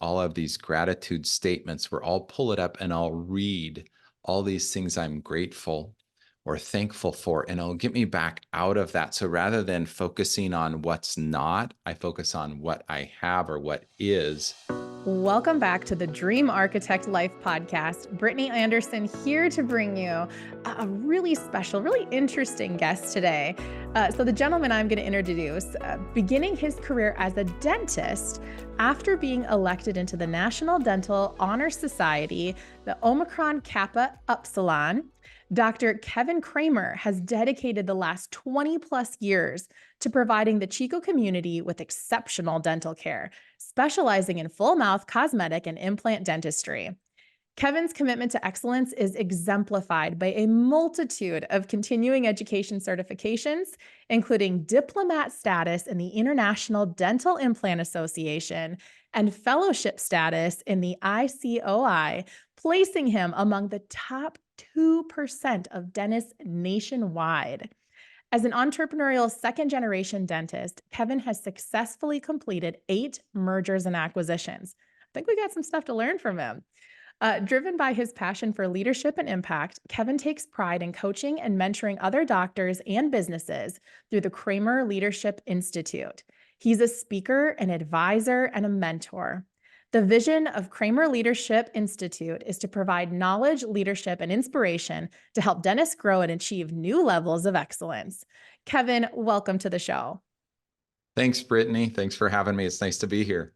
all of these gratitude statements where I'll pull it up and I'll read all these things I'm grateful or thankful for, and it'll get me back out of that. So rather than focusing on what's not, I focus on what I have or what is. Welcome back to the Dream Architect Life podcast. Brittany Anderson here to bring you a really special, really interesting guest today. So the gentleman I'm going to introduce, beginning his career as a dentist after being elected into the National Dental Honor Society, the Omicron Kappa Upsilon, Dr. Kevin Kremer has dedicated the last 20 plus years to providing the Chico community with exceptional dental care, specializing in full mouth, cosmetic, and implant dentistry. Kevin's commitment to excellence is exemplified by a multitude of continuing education certifications, including diplomat status in the International Dental Implant Association and fellowship status in the ICOI, placing him among the top 2% of dentists nationwide. As an entrepreneurial second-generation dentist, Kevin has successfully completed 8 mergers and acquisitions. I think we got some stuff to learn from him. Driven by his passion for leadership and impact, Kevin takes pride in coaching and mentoring other doctors and businesses through the Kremer Leadership Institute. He's a speaker, an advisor, and a mentor. The vision of Kremer Leadership Institute is to provide knowledge, leadership, and inspiration to help dentists grow and achieve new levels of excellence. Kevin, welcome to the show. Thanks, Brittany. Thanks for having me. It's nice to be here.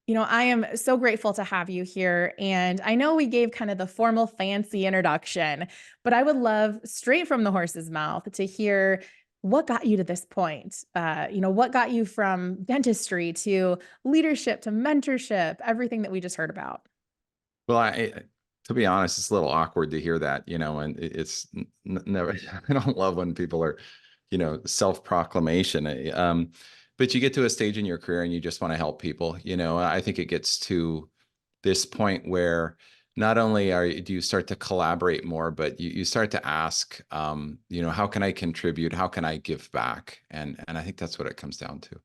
I am so grateful to have you here. And I know we gave kind of the formal, fancy introduction, but I would love straight from the horse's mouth to hear what got you to this point. What got you from dentistry to leadership to mentorship, everything that we just heard about. Well, to be honest, it's a little awkward to hear that, and it's never, I don't love when people are, self-proclamation. But you get to a stage in your career and you just want to help people. I think it gets to this point where not only do you start to collaborate more, but you start to ask, how can I contribute? How can I give back? And I think that's what it comes down to.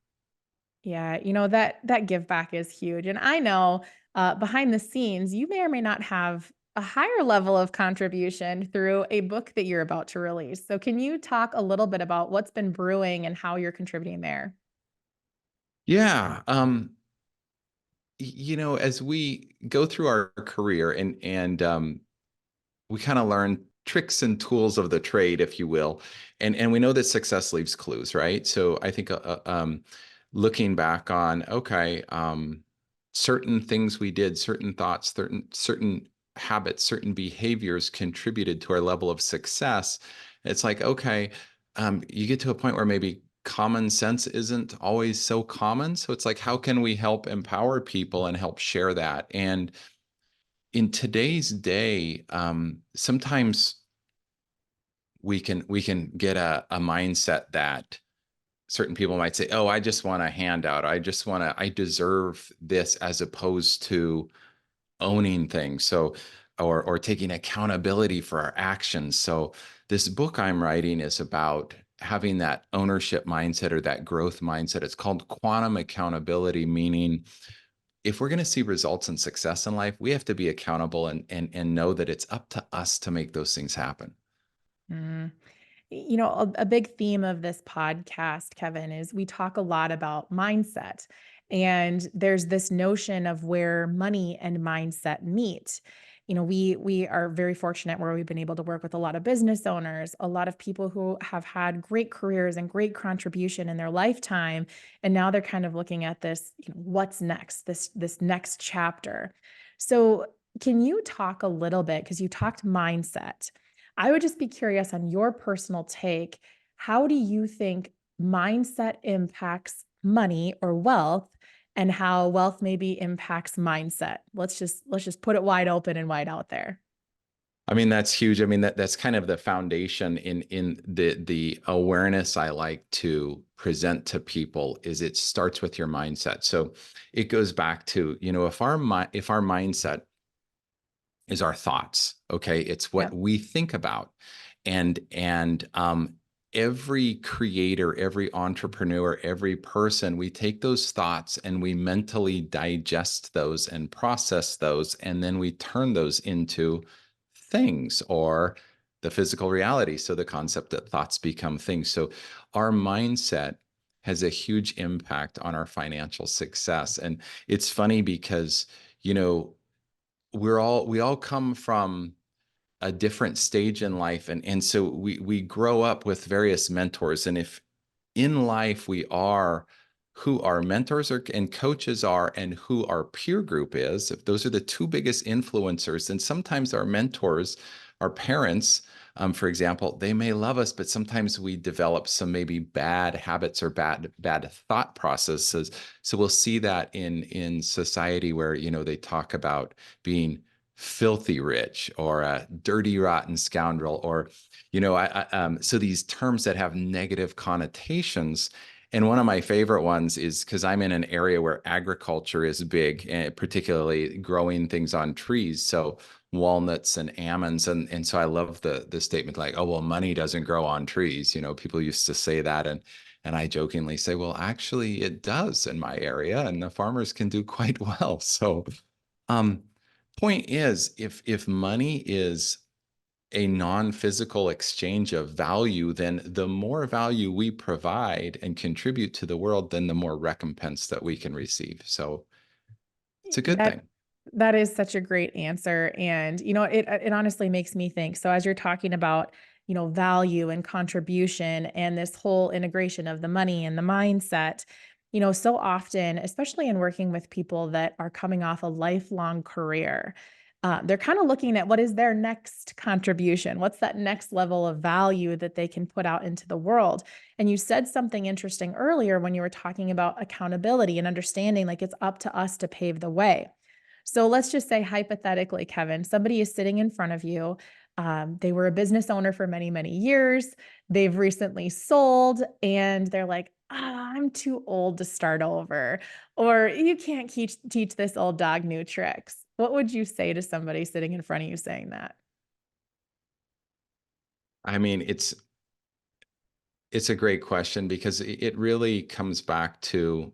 Yeah, that give back is huge. And I know behind the scenes, you may or may not have a higher level of contribution through a book that you're about to release. So can you talk a little bit about what's been brewing and how you're contributing there? Yeah. As we go through our career and we kind of learn tricks and tools of the trade, if you will, and we know that success leaves clues, right? So I think looking back on, okay, certain things we did, certain thoughts, certain habits, certain behaviors contributed to our level of success. It's like, okay, you get to a point where maybe common sense isn't always so common. So it's like, how can we help empower people and help share that? And in today's day, sometimes we can get a mindset that certain people might say, oh, I just want a handout. I deserve this, as opposed to owning things. So, or taking accountability for our actions. So this book I'm writing is about having that ownership mindset or that growth mindset. It's called quantum accountability, meaning if we're going to see results and success in life, we have to be accountable and know that it's up to us to make those things happen. Mm. A big theme of this podcast, Kevin, is we talk a lot about mindset. And there's this notion of where money and mindset meet. We are very fortunate where we've been able to work with a lot of business owners, a lot of people who have had great careers and great contribution in their lifetime. And now they're kind of looking at this, what's next, this next chapter. So can you talk a little bit, because you talked mindset. I would just be curious on your personal take. How do you think mindset impacts money or wealth, and how wealth maybe impacts mindset? Let's just put it wide open and wide out there. I mean, that's huge. I mean, that's kind of the foundation in the awareness I like to present to people. Is it starts with your mindset. So it goes back to, if our mindset is our thoughts, okay, it's what Yep. we think about, and every creator, every entrepreneur, every person, we take those thoughts and we mentally digest those and process those, and then we turn those into things or the physical reality. So the concept that thoughts become things. So our mindset has a huge impact on our financial success. And it's funny because, you know, we all come from a different stage in life, and so we grow up with various mentors. And if in life we are who our mentors are and coaches are and who our peer group is, if those are the two biggest influencers, then sometimes our mentors, our parents, for example, they may love us, but sometimes we develop some maybe bad habits or bad thought processes. So we'll see that in society where, you know, they talk about being filthy rich or a dirty rotten scoundrel, or, you know, so these terms that have negative connotations. And one of my favorite ones is because I'm in an area where agriculture is big, and particularly growing things on trees. So walnuts and almonds. And so I love the statement like, oh, well, money doesn't grow on trees. You know, people used to say that. And I jokingly say, well, actually it does in my area, and the farmers can do quite well. So, um, point is, if money is a non-physical exchange of value, then the more value we provide and contribute to the world, then the more recompense that we can receive. So it's a good That thing. that is such a great answer. And, you know, it honestly makes me think. So as you're talking about, you know, value and contribution and this whole integration of the money and the mindset, you know, so often, especially in working with people that are coming off a lifelong career, they're kind of looking at what is their next contribution? What's that next level of value that they can put out into the world? And you said something interesting earlier when you were talking about accountability and understanding like it's up to us to pave the way. So let's just say hypothetically, Kevin, somebody is sitting in front of you. They were a business owner for many, many years. They've recently sold and they're like, I'm too old to start over. Or you can't teach this old dog new tricks. What would you say to somebody sitting in front of you saying that? I mean, it's a great question because it really comes back to,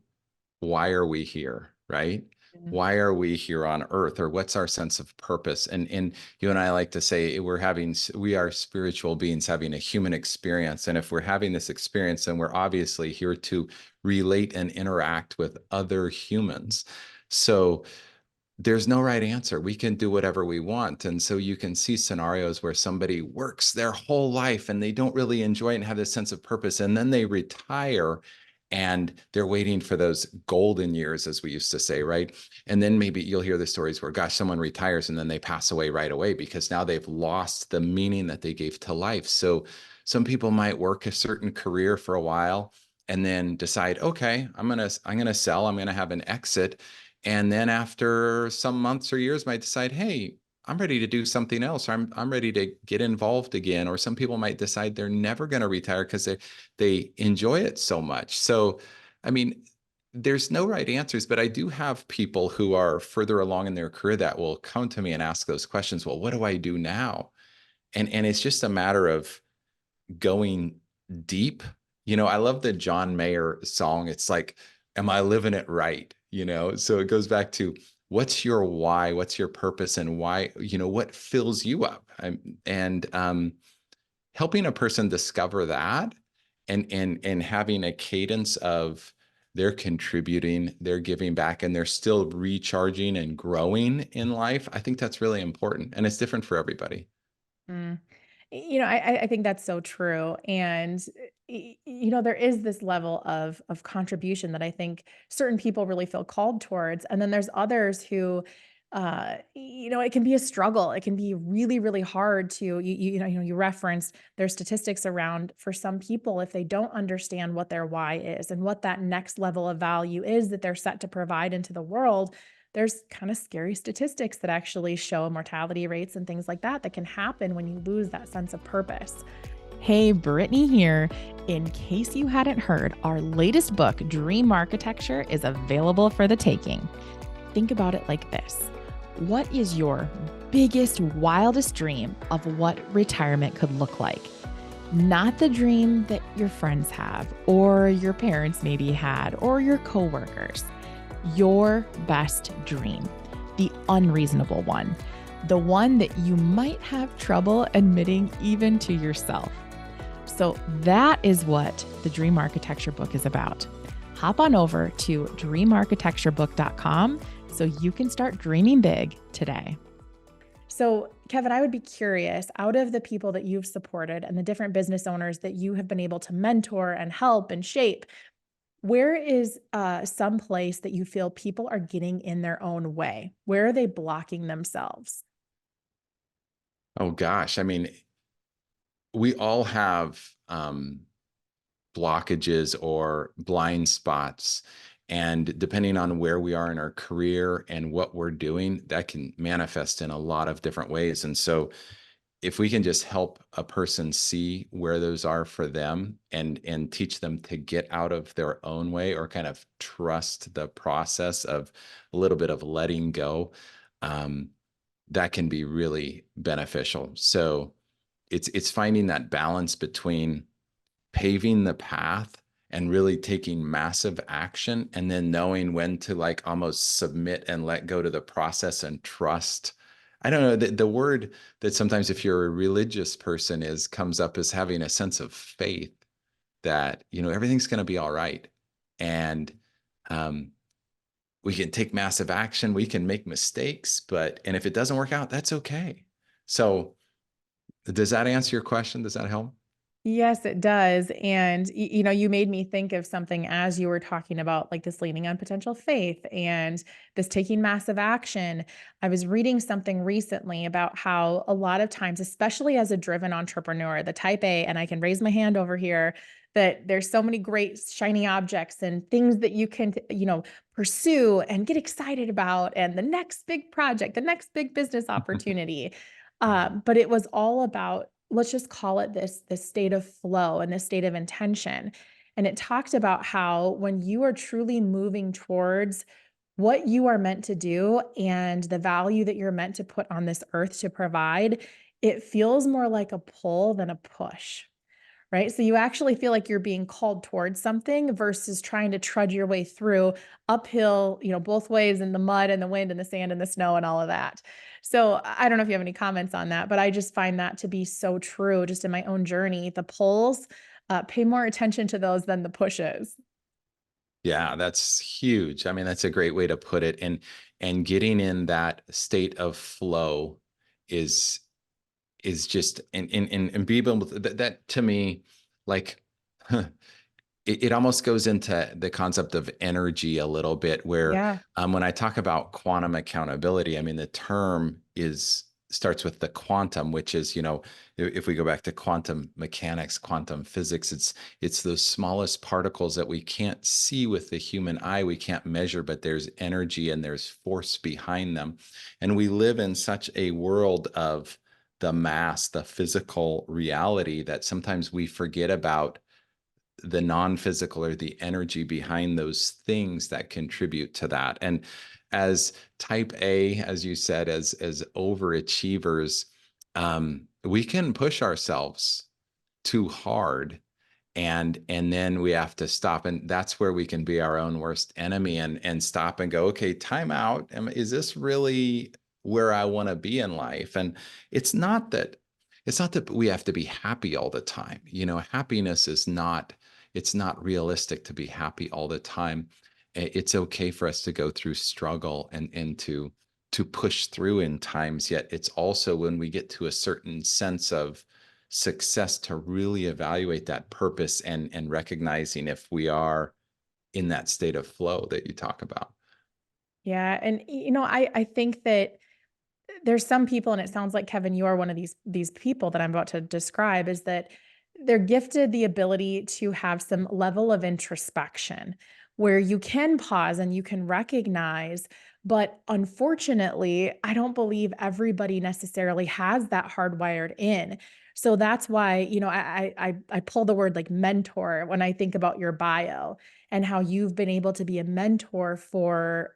why are we here, right? Mhm. Why are we here on earth, or what's our sense of purpose? And you and I like to say we are spiritual beings having a human experience. And if we're having this experience, then we're obviously here to relate and interact with other humans. So there's no right answer. We can do whatever we want. And so you can see scenarios where somebody works their whole life and they don't really enjoy it and have this sense of purpose. And then they retire and they're waiting for those golden years, as we used to say, right? And then maybe you'll hear the stories where, gosh, someone retires and then they pass away right away because now they've lost the meaning that they gave to life. So some people might work a certain career for a while and then decide, okay, I'm gonna sell, I'm gonna have an exit. And then after some months or years might decide, hey, I'm ready to do something else. Or I'm ready to get involved again. Or some people might decide they're never going to retire because they enjoy it so much. So, I mean, there's no right answers, but I do have people who are further along in their career that will come to me and ask those questions. Well, what do I do now? And it's just a matter of going deep. You know, I love the John Mayer song. It's like, am I living it right? You know, so it goes back to, what's your why? What's your purpose, and why, you know, what fills you up? And helping a person discover that, and having a cadence of, they're contributing, they're giving back, and they're still recharging and growing in life. I think that's really important, and it's different for everybody. Mm. You know, I think that's so true. And you know, there is this level of contribution that I think certain people really feel called towards. And then there's others who you know, it can be a struggle. It can be really, really hard to you referenced there's statistics around for some people if they don't understand what their why is and what that next level of value is that they're set to provide into the world. There's kind of scary statistics that actually show mortality rates and things like that that can happen when you lose that sense of purpose. Hey, Brittany here. In case you hadn't heard, our latest book, Dream Architecture, is available for the taking. Think about it like this. What is your biggest, wildest dream of what retirement could look like? not the dream that your friends have, or your parents maybe had, or your coworkers. Your best dream, the unreasonable one, the one that you might have trouble admitting even to yourself. So that is what the Dream Architecture book is about. Hop on over to dreamarchitecturebook.com so you can start dreaming big today. So, Kevin, I would be curious, out of the people that you've supported and the different business owners that you have been able to mentor and help and shape, where is some place that you feel people are getting in their own way? Where are they blocking themselves? Oh gosh, I mean, we all have blockages or blind spots. And depending on where we are in our career and what we're doing, that can manifest in a lot of different ways. And so if we can just help a person see where those are for them and teach them to get out of their own way or kind of trust the process of a little bit of letting go, um, that can be really beneficial. So it's finding that balance between paving the path and really taking massive action and then knowing when to like almost submit and let go to the process and trust. I don't know, the word that sometimes if you're a religious person is comes up as having a sense of faith that, you know, everything's going to be all right. And um, we can take massive action, we can make mistakes, and if it doesn't work out, that's okay. So does that answer your question? Does that help? Yes, it does. And, you made me think of something as you were talking about like this leaning on potential faith and this taking massive action. I was reading something recently about how a lot of times, especially as a driven entrepreneur, the type A, and I can raise my hand over here, that there's so many great shiny objects and things that you can, pursue and get excited about, and the next big project, the next big business opportunity. But it was all about, let's just call it this state of flow and this state of intention. And it talked about how when you are truly moving towards what you are meant to do and the value that you're meant to put on this earth to provide, it feels more like a pull than a push. Right? So you actually feel like you're being called towards something versus trying to trudge your way through uphill, both ways in the mud and the wind and the sand and the snow and all of that. So I don't know if you have any comments on that, but I just find that to be so true just in my own journey. The pulls, pay more attention to those than the pushes. Yeah, that's huge. I mean, that's a great way to put it. And getting in that state of flow is just and be able to, that to me, like it almost goes into the concept of energy a little bit where Yeah. when I talk about quantum accountability, I mean the term is starts with the quantum, which is, you know, if we go back to quantum mechanics, quantum physics, it's those smallest particles that we can't see with the human eye, we can't measure, but there's energy and there's force behind them. And we live in such a world of the mass, the physical reality, that sometimes we forget about the non-physical or the energy behind those things that contribute to that. And as type A, as you said, as overachievers, we can push ourselves too hard, and then we have to stop, and that's where we can be our own worst enemy and stop and go, okay, time out. Is this really where I want to be in life? And it's not that we have to be happy all the time. You know, happiness is not, it's not realistic to be happy all the time. It's okay for us to go through struggle and to push through in times, yet it's also when we get to a certain sense of success to really evaluate that purpose and recognizing if we are in that state of flow that you talk about. Yeah. And I think that there's some people, and it sounds like, Kevin, you are one of these people that I'm about to describe, is that they're gifted the ability to have some level of introspection where you can pause and you can recognize. But unfortunately, I don't believe everybody necessarily has that hardwired in. So that's why, I pull the word like mentor when I think about your bio and how you've been able to be a mentor for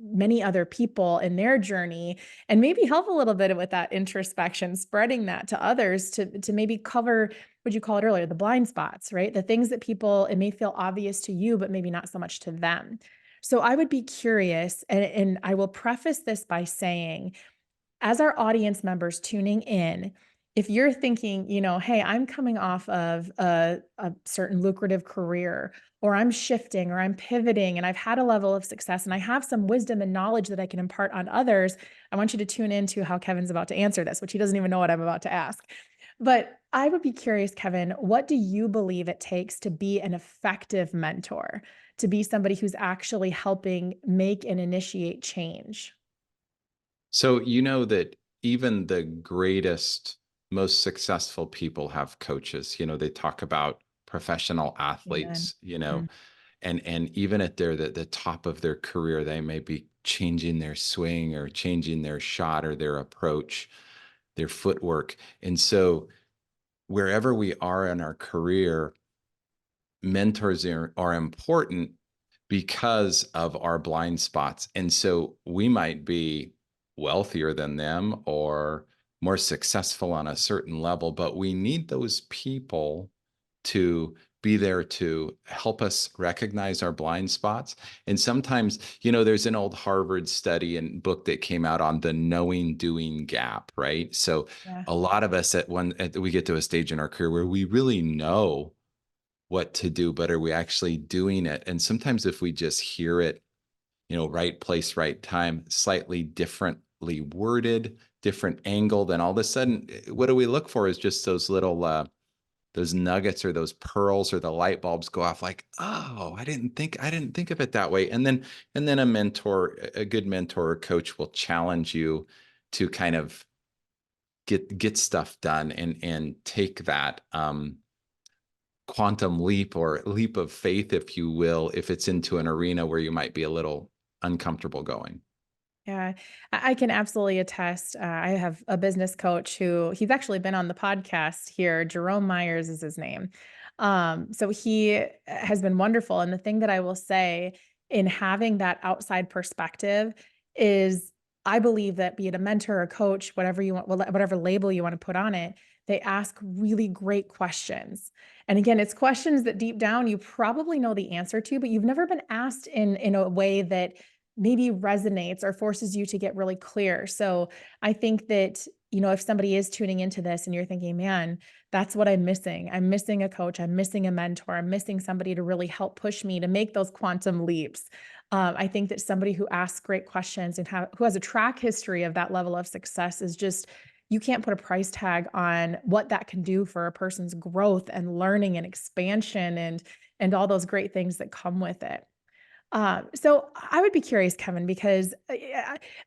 many other people in their journey, and maybe help a little bit with that introspection, spreading that to others to maybe cover would you call it earlier, the blind spots, right? The things that people, it may feel obvious to you, but maybe not so much to them. So I would be curious, and I will preface this by saying, as our audience members tuning in, if you're thinking, hey, I'm coming off of a certain lucrative career, or I'm shifting, or I'm pivoting, and I've had a level of success, and I have some wisdom and knowledge that I can impart on others, I want you to tune into how Kevin's about to answer this, which he doesn't even know what I'm about to ask. But I would be curious, Kevin, what do you believe it takes to be an effective mentor, to be somebody who's actually helping make and initiate change? So, you know that even the greatest, most successful people have coaches. They talk about professional Amen. athletes, Mm. and even at the top of their career, they may be changing their swing or changing their shot or their approach, their footwork. And so wherever we are in our career, mentors are important because of our blind spots. And so we might be wealthier than them or more successful on a certain level, but we need those people to be there to help us recognize our blind spots. And sometimes, there's an old Harvard study and book that came out on the knowing doing gap, right? So Yeah. a lot of us we get to a stage in our career where we really know what to do, but are we actually doing it? And sometimes if we just hear it, right place, right time, slightly differently worded, different angle, then all of a sudden, what do we look for is just those little, those nuggets or those pearls or the light bulbs go off like, oh, I didn't think of it that way. And then a good mentor or coach will challenge you to kind of get stuff done and take that, quantum leap or leap of faith, if you will, if it's into an arena where you might be a little uncomfortable going. Yeah, I can absolutely attest. I have a business coach who he's actually been on the podcast here. Jerome Myers is his name. So he has been wonderful. And the thing that I will say in having that outside perspective is I believe that be it a mentor or a coach, whatever you want, whatever label you want to put on it, they ask really great questions. And again, it's questions that deep down you probably know the answer to, but you've never been asked in a way that maybe resonates or forces you to get really clear. So I think that, if somebody is tuning into this and you're thinking, man, that's what I'm missing. I'm missing a coach. I'm missing a mentor. I'm missing somebody to really help push me to make those quantum leaps. I think that somebody who asks great questions and who has a track history of that level of success is just, you can't put a price tag on what that can do for a person's growth and learning and expansion and all those great things that come with it. So I would be curious, Kevin, because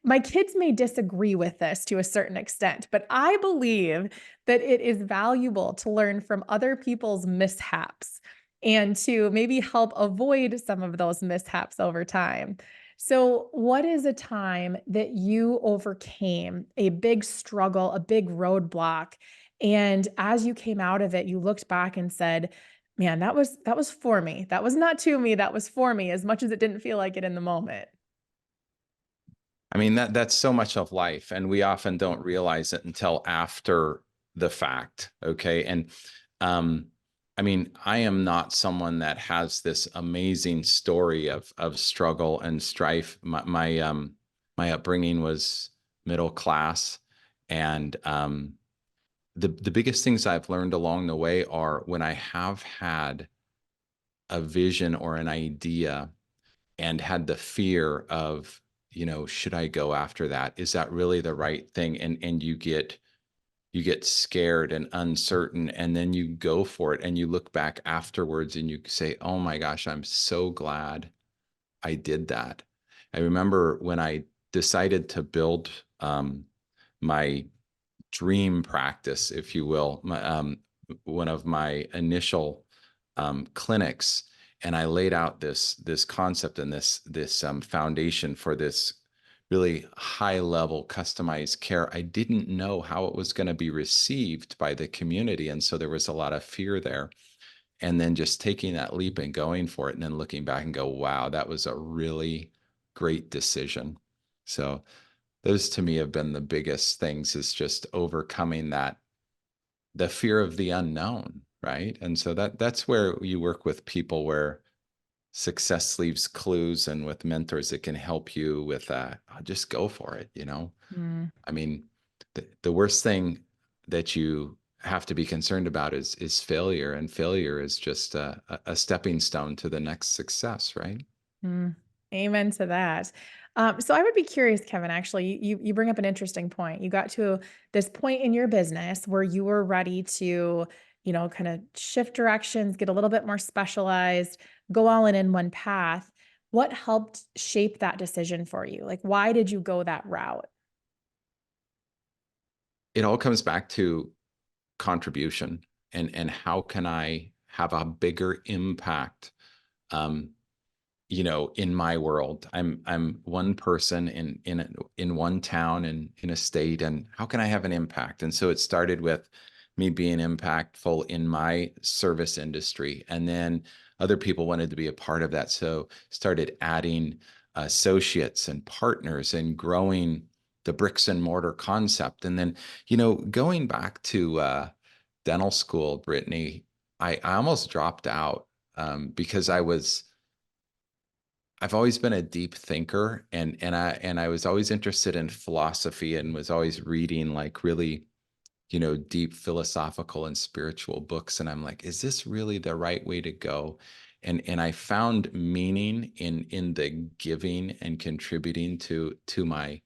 my kids may disagree with this to a certain extent, but I believe that it is valuable to learn from other people's mishaps and to maybe help avoid some of those mishaps over time. So, what is a time that you overcame a big struggle, a big roadblock, and as you came out of it, you looked back and said, man, that was for me. That was not to me, that was for me as much as it didn't feel like it in the moment. I mean, that's so much of life, and we often don't realize it until after the fact. Okay. And um, I mean, I am not someone that has this amazing story of struggle and strife. My upbringing was middle class, and the biggest things I've learned along the way are when I have had a vision or an idea and had the fear of, should I go after that? Is that really the right thing? And you get scared and uncertain, and then you go for it and you look back afterwards and you say, oh my gosh, I'm so glad I did that. I remember when I decided to build my dream practice, if you will, one of my initial clinics, and I laid out this concept and this foundation for this really high level customized care. I didn't know how it was going to be received by the community, and so there was a lot of fear there. And then just taking that leap and going for it, and then looking back and go, wow, that was a really great decision. So those to me have been the biggest things, is just overcoming that, the fear of the unknown. right? And so that's where you work with people where success leaves clues, and with mentors that can help you with that. Just go for it, you know? Mm. I mean, the worst thing that you have to be concerned about is failure, and failure is just a stepping stone to the next success, right? Mm, amen to that. So I would be curious, Kevin, actually, you bring up an interesting point. You got to this point in your business where you were ready to, kind of shift directions, get a little bit more specialized, go all in one path. What helped shape that decision for you? Like, why did you go that route? It all comes back to contribution, and how can I have a bigger impact, um, in my world. I'm one person in one town and in a state, and how can I have an impact? And so it started with me being impactful in my service industry, and then other people wanted to be a part of that, so started adding associates and partners and growing the bricks and mortar concept. And then, going back to dental school, Brittany, I almost dropped out, because I've always been a deep thinker, and I was always interested in philosophy, and was always reading like really, deep philosophical and spiritual books. And I'm like, is this really the right way to go? And I found meaning in the giving and contributing to my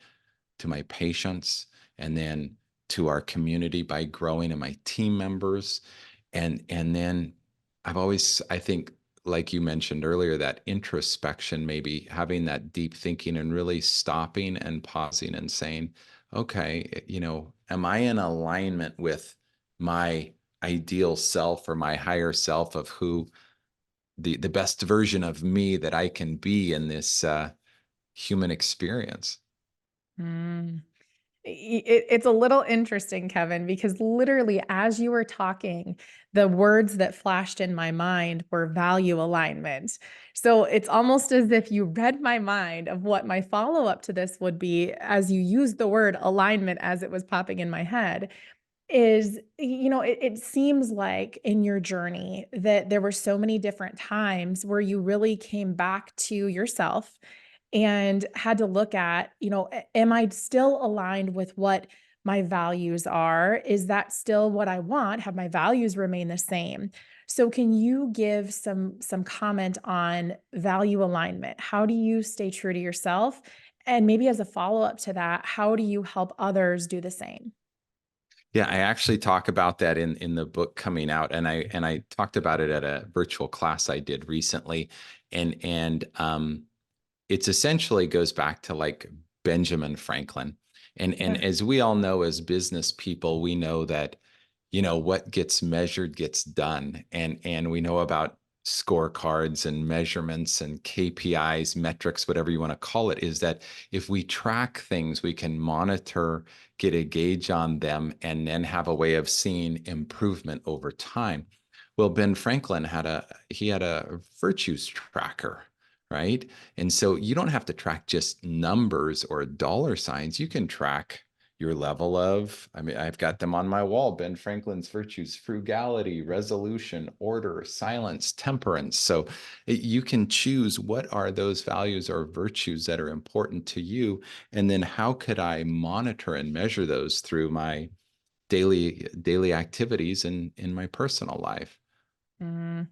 patients, and then to our community by growing, and my team members. And then I think, like you mentioned earlier, that introspection, maybe having that deep thinking and really stopping and pausing and saying, okay, am I in alignment with my ideal self, or my higher self, of who the best version of me that I can be in this human experience? Mm. It's a little interesting, Kevin, because literally as you were talking, the words that flashed in my mind were value alignment. So it's almost as if you read my mind of what my follow up to this would be as you used the word alignment as it was popping in my head. It seems like in your journey that there were so many different times where you really came back to yourself and had to look at, am I still aligned with what my values are? Is that still what I want? Have my values remained the same? So can you give some comment on value alignment? How do you stay true to yourself? And maybe as a follow-up to that, how do you help others do the same? Yeah, I actually talk about that in the book coming out, and I talked about it at a virtual class I did recently, and it's essentially goes back to like Benjamin Franklin. And Yeah. as we all know, as business people, we know that, what gets measured gets done. And we know about scorecards and measurements and KPIs, metrics, whatever you want to call it, is that if we track things, we can monitor, get a gauge on them, and then have a way of seeing improvement over time. Well, Ben Franklin had a virtues tracker, right? And so you don't have to track just numbers or dollar signs. You can track your level of, I mean, I've got them on my wall: Ben Franklin's virtues: frugality, resolution, order, silence, temperance. So you can choose what are those values or virtues that are important to you. And then how could I monitor and measure those through my daily activities in my personal life? Mm.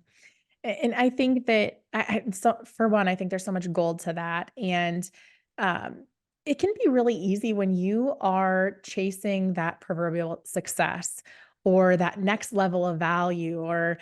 And I think that so for one, I think there's so much gold to that. And um, it can be really easy when you are chasing that proverbial success or that next level of value or,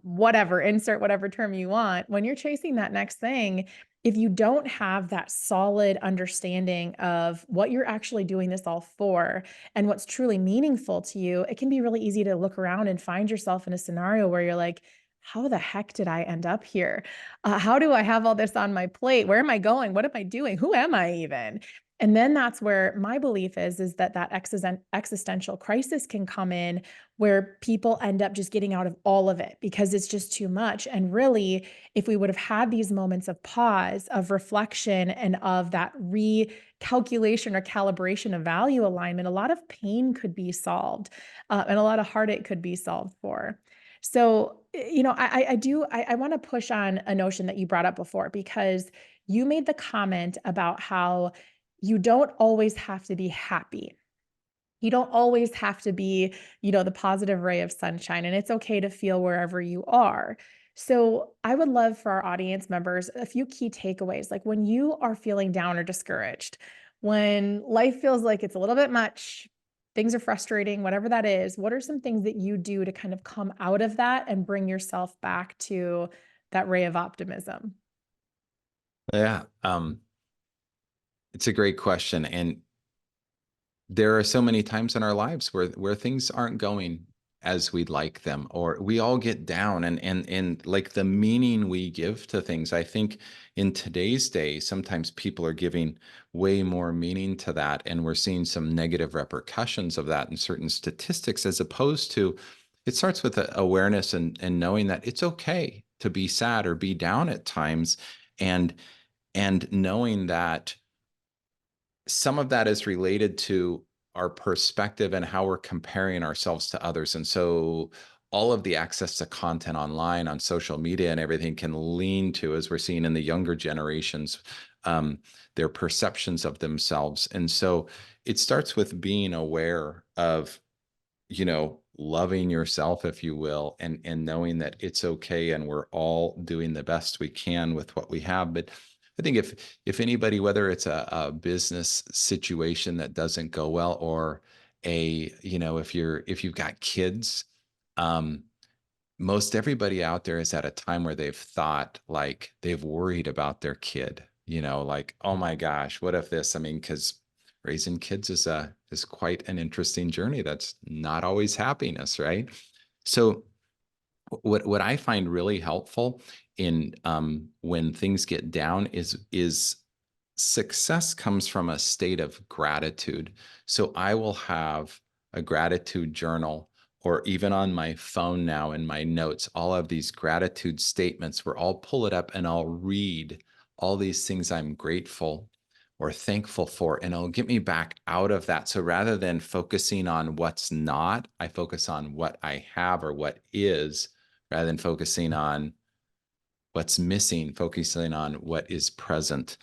whatever, insert whatever term you want. When you're chasing that next thing, if you don't have that solid understanding of what you're actually doing this all for and what's truly meaningful to you, it can be really easy to look around and find yourself in a scenario where you're like, how the heck did I end up here? How do I have all this on my plate? Where am I going? What am I doing? Who am I even? And then that's where my belief is that existential crisis can come in where people end up just getting out of all of it because it's just too much. And really, if we would have had these moments of pause, of reflection, and of that recalculation or calibration of value alignment, a lot of pain could be solved and a lot of heartache could be solved for. So, I want to push on a notion that you brought up before, because you made the comment about how you don't always have to be happy. You don't always have to be, the positive ray of sunshine, and it's okay to feel wherever you are. So, I would love for our audience members a few key takeaways. Like when you are feeling down or discouraged, when life feels like it's a little bit much, things are frustrating, whatever that is, what are some things that you do to kind of come out of that and bring yourself back to that ray of optimism? Yeah. It's a great question. And there are so many times in our lives where things aren't going as we'd like them, or we all get down, and like the meaning we give to things. I think in today's day, sometimes people are giving way more meaning to that, and we're seeing some negative repercussions of that in certain statistics, as opposed to it starts with awareness and knowing that it's okay to be sad or be down at times, and knowing that some of that is related to our perspective and how we're comparing ourselves to others. And so all of the access to content online, on social media and everything, can lean to, as we're seeing in the younger generations, their perceptions of themselves. And so it starts with being aware of, loving yourself, if you will, and knowing that it's okay and we're all doing the best we can with what we have. But I think if anybody, whether it's a business situation that doesn't go well, or if you've got kids, um, most everybody out there is at a time where they've thought, like, they've worried about their kid, like, oh my gosh, what if this? I mean, because raising kids is quite an interesting journey. That's not always happiness, right? So what I find really helpful in when things get down is success comes from a state of gratitude. So I will have a gratitude journal, or even on my phone now in my notes, all of these gratitude statements where I'll pull it up and I'll read all these things I'm grateful or thankful for, and it'll get me back out of that. So rather than focusing on what's not, I focus on what I have or what is, rather than focusing on what's missing. Focusing on what is present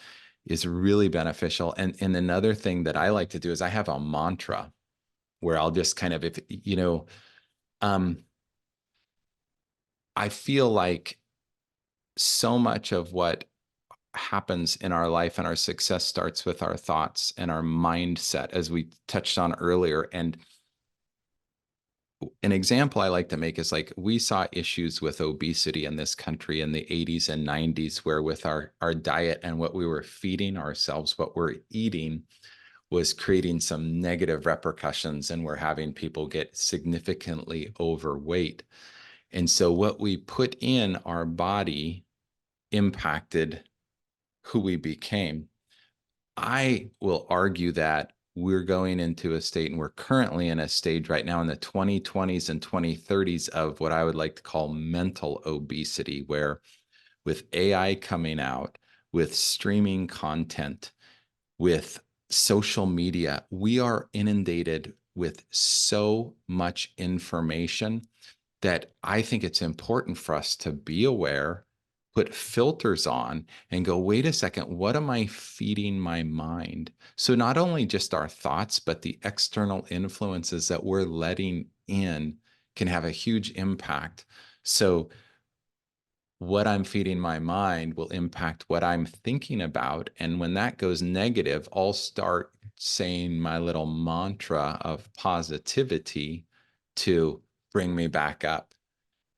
is really beneficial. And another thing that I like to do is I have a mantra where I'll just kind of, um, I feel like so much of what happens in our life and our success starts with our thoughts and our mindset, as we touched on earlier. And an example I like to make is, like, we saw issues with obesity in this country in the 80s and 90s, where with our diet and what we were feeding ourselves, what we're eating was creating some negative repercussions, and we're having people get significantly overweight. And so what we put in our body impacted who we became. I will argue that we're going into a state, and we're currently in a stage right now in the 2020s and 2030s of what I would like to call mental obesity, where with AI coming out, with streaming content, with social media, we are inundated with so much information that I think it's important for us to be aware, put filters on, and go, wait a second, what am I feeding my mind? So not only just our thoughts, but the external influences that we're letting in can have a huge impact. So what I'm feeding my mind will impact what I'm thinking about. And when that goes negative, I'll start saying my little mantra of positivity to bring me back up.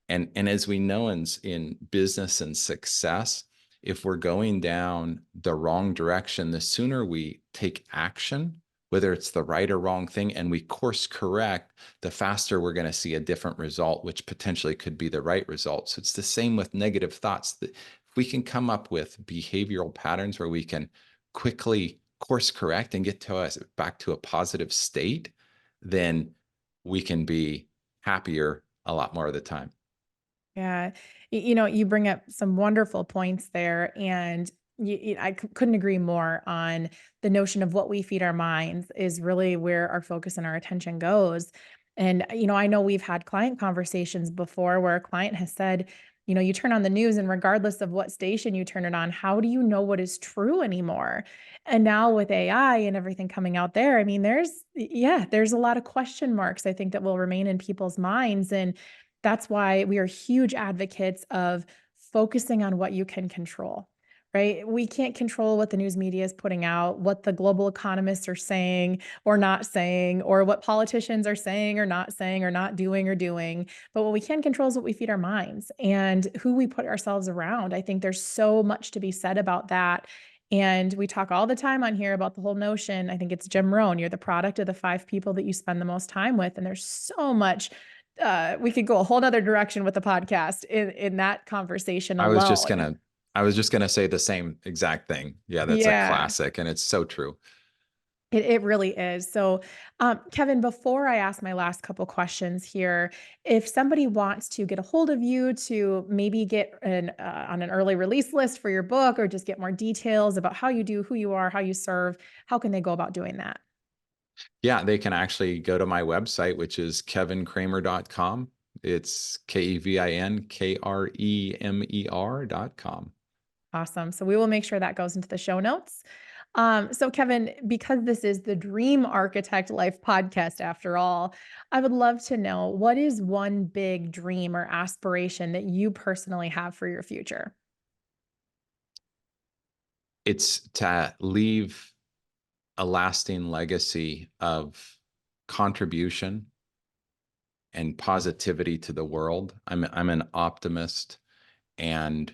And as we know in business and success, if we're going down the wrong direction, the sooner we take action, whether it's the right or wrong thing, and we course correct, the faster we're going to see a different result, which potentially could be the right result. So it's the same with negative thoughts. That if we can come up with behavioral patterns where we can quickly course correct and get to us back to a positive state, then we can be happier a lot more of the time. Yeah. You bring up some wonderful points there. And couldn't agree more on the notion of what we feed our minds is really where our focus and our attention goes. And, I know we've had client conversations before where a client has said, you turn on the news and regardless of what station you turn it on, how do you know what is true anymore? And now with AI and everything coming out there, I mean, there's a lot of question marks I think that will remain in people's minds. And that's why we are huge advocates of focusing on what you can control. Right? We can't control what the news media is putting out, what the global economists are saying or not saying, or what politicians are saying or not doing or doing. But what we can control is what we feed our minds and who we put ourselves around. I think there's so much to be said about that. And we talk all the time on here about the whole notion. I think it's Jim Rohn. You're the product of the 5 people that you spend the most time with. And there's so much. We could go a whole nother direction with the podcast in that conversation I was just alone. gonna, I was just gonna say the same exact thing. Yeah, that's a Yeah. classic, and it's so true. It really is. So, Kevin, before I ask my last couple questions here, if somebody wants to get a hold of you to maybe get on an early release list for your book or just get more details about how you do, who you are, how you serve, how can they go about doing that? Yeah, they can actually go to my website, which is kevinkremer.com. It's KevinKremer.com. Awesome. So we will make sure that goes into the show notes. So Kevin, because this is the Dream Architect Life podcast after all, I would love to know what is one big dream or aspiration that you personally have for your future? It's to leave a lasting legacy of contribution and positivity to the world. I'm an optimist, and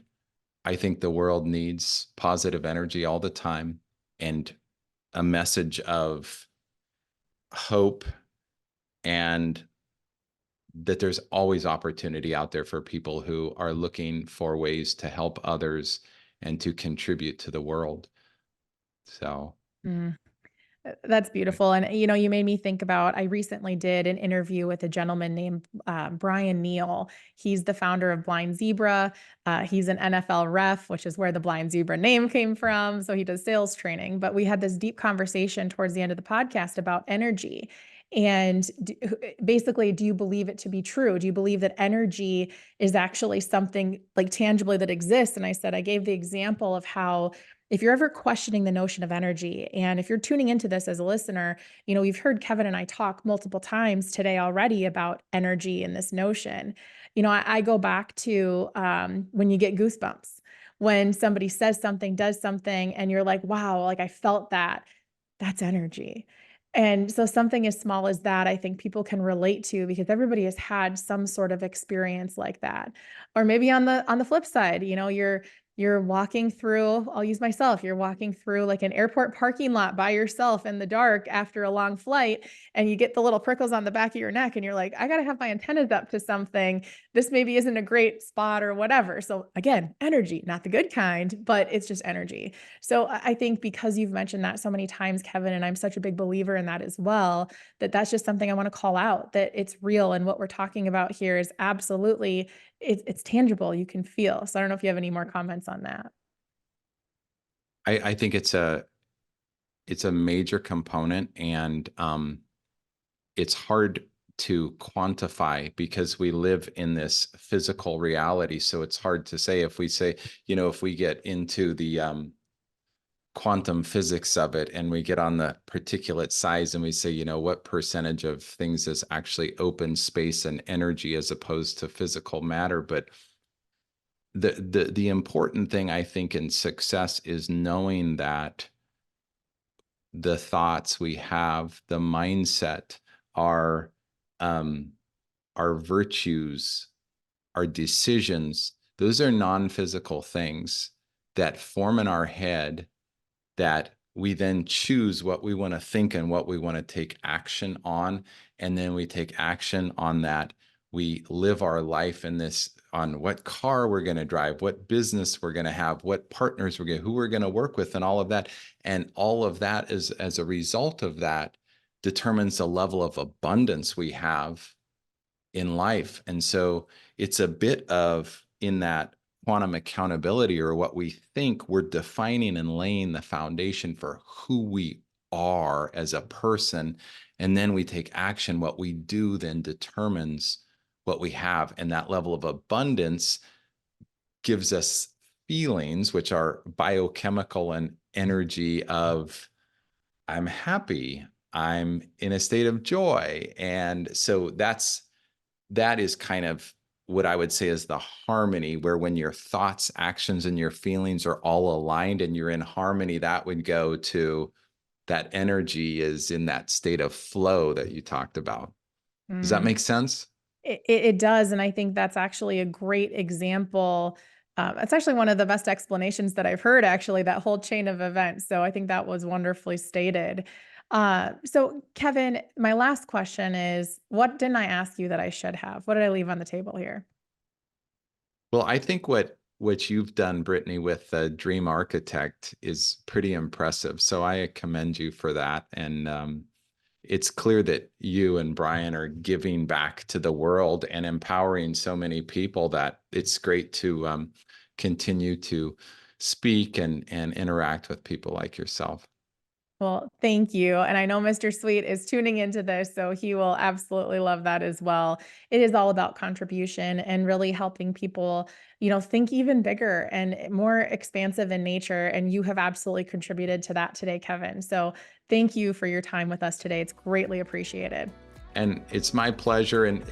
I think the world needs positive energy all the time, and a message of hope, and that there's always opportunity out there for people who are looking for ways to help others and to contribute to the world. So Mm. That's beautiful. And, you made me think about, I recently did an interview with a gentleman named Brian Neal. He's the founder of Blind Zebra. He's an NFL ref, which is where the Blind Zebra name came from. So he does sales training. But we had this deep conversation towards the end of the podcast about energy. And basically, do you believe it to be true? Do you believe that energy is actually something like tangibly that exists? And I said, I gave the example of how if you're ever questioning the notion of energy, and if you're tuning into this as a listener, we've heard Kevin and I talk multiple times today already about energy and this notion. I go back to when you get goosebumps, when somebody says something, does something, and you're like, wow, like I felt that. That's energy. And so something as small as that, I think people can relate to because everybody has had some sort of experience like that. Or maybe on the flip side, you're walking through, I'll use myself, you're walking through like an airport parking lot by yourself in the dark after a long flight, and you get the little prickles on the back of your neck, and you're like, I got to have my antennas up to something. This maybe isn't a great spot or whatever. So again, energy, not the good kind, but it's just energy. So I think because you've mentioned that so many times, Kevin, and I'm such a big believer in that as well, that's just something I want to call out, that it's real. And what we're talking about here is absolutely it's tangible. You can feel. So I don't know if you have any more comments on that. I think it's a major component, and it's hard to quantify because we live in this physical reality. So it's hard to say. If we say, if we get into the quantum physics of it and we get on the particulate size and we say, what percentage of things is actually open space and energy as opposed to physical matter. But the important thing, I think, in success is knowing that the thoughts we have, the mindset, our virtues, our decisions, those are non-physical things that form in our head, that we then choose what we want to think and what we want to take action on. And then we take action on that. We live our life in this, on what car we're going to drive, what business we're going to have, what partners who we're going to work with, and all of that. And all of that is, as a result of that, determines the level of abundance we have in life. And so it's a bit of, in that quantum accountability, or what we think, we're defining and laying the foundation for who we are as a person, and then we take action, what we do then determines what we have. And that level of abundance gives us feelings, which are biochemical and energy of, I'm happy, I'm in a state of joy. And so that is kind of what I would say is the harmony, where when your thoughts, actions, and your feelings are all aligned and you're in harmony, that would go to that energy is in that state of flow that you talked about. Does that Mm. make sense? It does. And I think that's actually a great example. It's actually one of the best explanations that I've heard, actually, that whole chain of events. So I think that was wonderfully stated. So, Kevin, my last question is, what didn't I ask you that I should have? What did I leave on the table here? Well, I think what you've done, Brittany, with the Dream Architect is pretty impressive. So I commend you for that. And it's clear that you and Brian are giving back to the world and empowering so many people that it's great to continue to speak and interact with people like yourself. Well, thank you. And I know Mr. Sweet is tuning into this, so he will absolutely love that as well. It is all about contribution and really helping people, think even bigger and more expansive in nature. And you have absolutely contributed to that today, Kevin. So thank you for your time with us today. It's greatly appreciated. And it's my pleasure. And,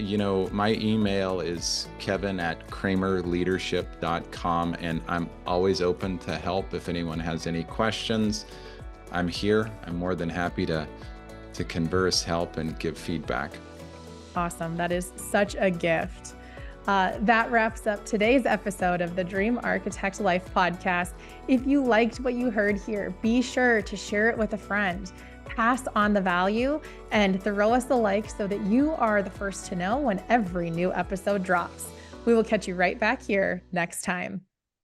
my email is kevin@kremerleadership.com. And I'm always open to help if anyone has any questions. I'm here. I'm more than happy to converse, help, and give feedback. Awesome. That is such a gift. That wraps up today's episode of the Dream Architect Life podcast. If you liked what you heard here, be sure to share it with a friend, pass on the value, and throw us a like so that you are the first to know when every new episode drops. We will catch you right back here next time.